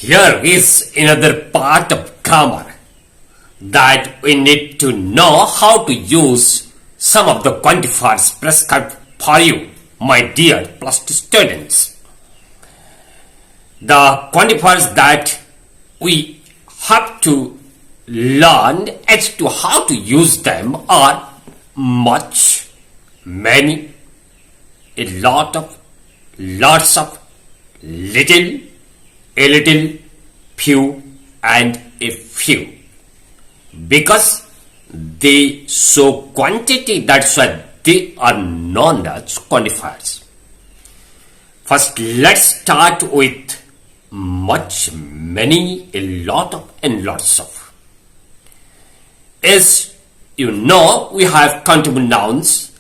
Here is another part of grammar that we need to know how to use some of the quantifiers prescribed for you, my dear plus 2 students. The quantifiers that we have to learn as to how to use them are much, many, a lot of, lots of, little, a little, few, and a few. Because they show quantity, that's why they are known as quantifiers. First, let's start with much, many, a lot of, and lots of. As you know, we have countable nouns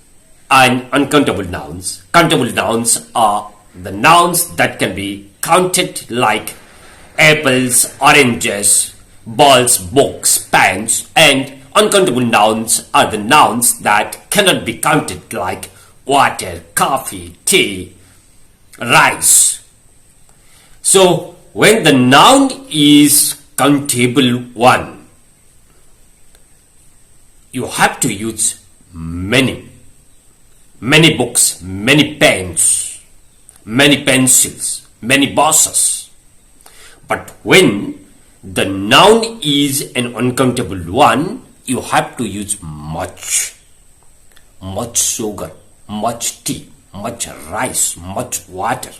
and uncountable nouns. Countable nouns are the nouns that can be counted, like apples, oranges, balls, books, pens, and uncountable nouns are the nouns that cannot be counted, like water, coffee, tea, rice. So when the noun is countable one, you have to use many books, many pens, many pencils, many buses. But when the noun is an uncountable one, you have to use much sugar, much tea, much rice, much water.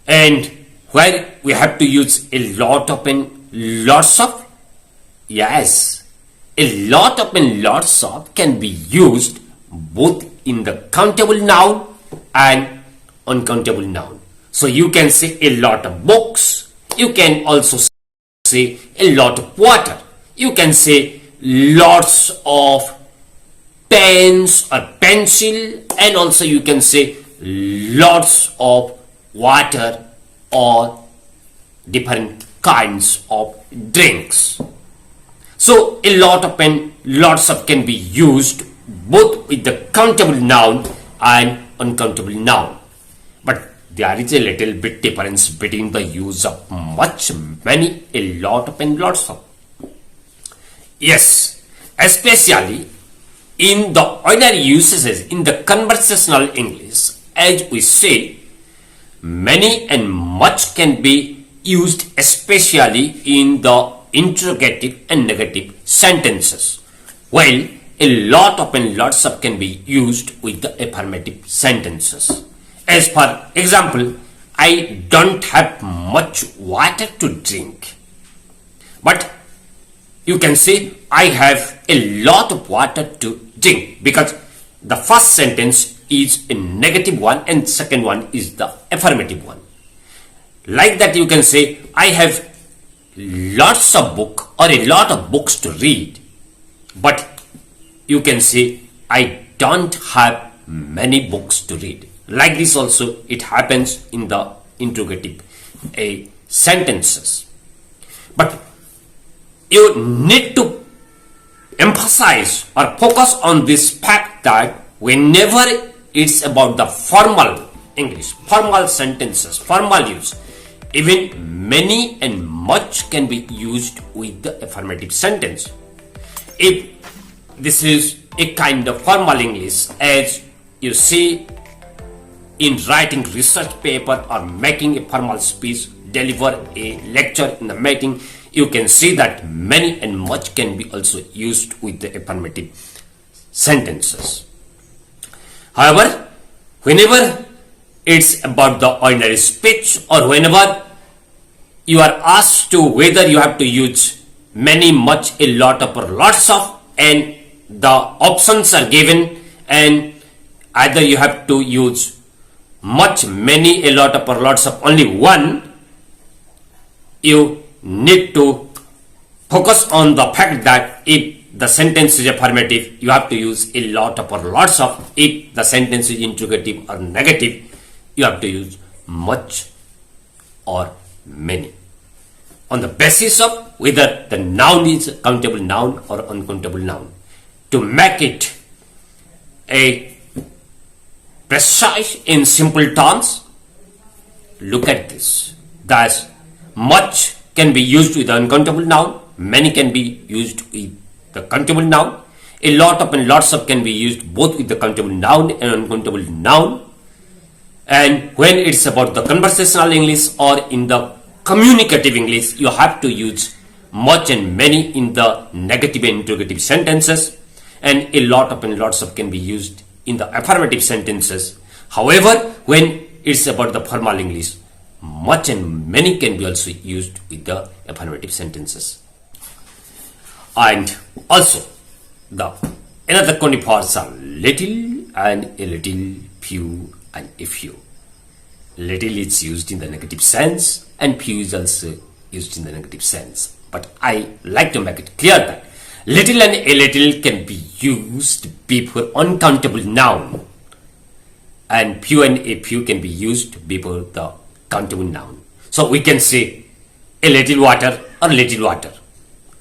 And where we have to use a lot of and lots of, yes, a lot of and lots of can be used both in the countable noun and uncountable noun. So you can say a lot of books, you can also say a lot of water, you can say lots of pens or pencil, and also you can say lots of water or different kinds of drinks. So a lot of and lots of can be used both with the countable noun and uncountable noun. But there is a little bit difference between the use of much, many, a lot of, and lots of. Yes, especially in the ordinary usages in the conversational English, as we say, many and much can be used especially in the interrogative and negative sentences, while a lot of and lots of can be used with the affirmative sentences. As for example, I don't have much water to drink. But you can say I have a lot of water to drink, because the first sentence is a negative one and second one is the affirmative one. Like that, you can say I have lots of book or a lot of books to read, but you can say I don't have many books to read. Like this also it happens in the interrogative sentences. But you need to emphasize or focus on this fact that whenever it's about the formal English, formal sentences, formal use, even many and much can be used with the affirmative sentence. If this is a kind of formal English, as you see in writing research paper or making a formal speech, deliver a lecture in the meeting, you can see that many and much can be also used with the affirmative sentences. However, whenever it's about the ordinary speech, or whenever you are asked to whether you have to use many, much, a lot of, or lots of, and the options are given, and either you have to use much, many, a lot of, or lots of, only one, you need to focus on the fact that if the sentence is affirmative, you have to use a lot of or lots of. If the sentence is interrogative or negative, you have to use much or many, on the basis of whether the noun is countable noun or uncountable noun. To make it a precise in simple terms, look at this. Thus, much can be used with the uncountable noun, many can be used with the countable noun, a lot of and lots of can be used both with the countable noun and uncountable noun. And when it's about the conversational English or in the communicative English, you have to use much and many in the negative and interrogative sentences, and a lot of and lots of can be used in the affirmative sentences. However, when it's about the formal English, much and many can be also used with the affirmative sentences. And also, the another quantifiers are little and a little, few and a few. Little is used in the negative sense and few is also used in the negative sense. But I like to make it clear that little and a little can be used before uncountable noun, and few and a few can be used before the countable noun. So we can say a little water or little water,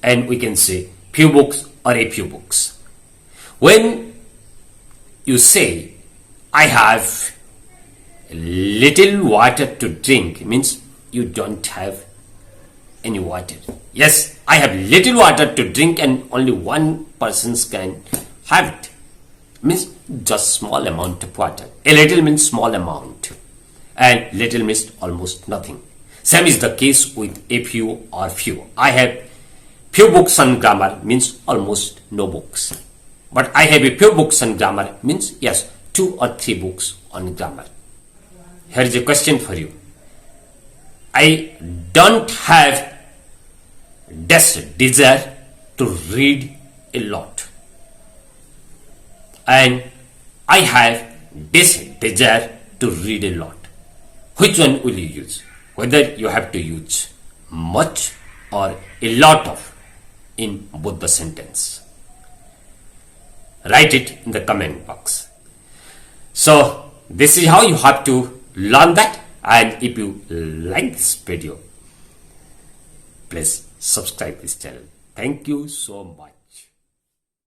and we can say few books or a few books. When you say I have little water to drink, means you don't have any water. Yes, I have little water to drink and only one person can have it. Means just small amount of water. A little means small amount and little means almost nothing. Same is the case with a few or few. I have few books on grammar means almost no books. But I have a few books on grammar means yes, 2 or 3 books on grammar. Here is a question for you. I don't have this desire to read a lot, and I have this desire to read a lot. Which one will you use? Whether you have to use much or a lot of in both the sentence. Write it in the comment box. So this is how you have to learn that, and if you like this video, please subscribe this channel. Thank you so much.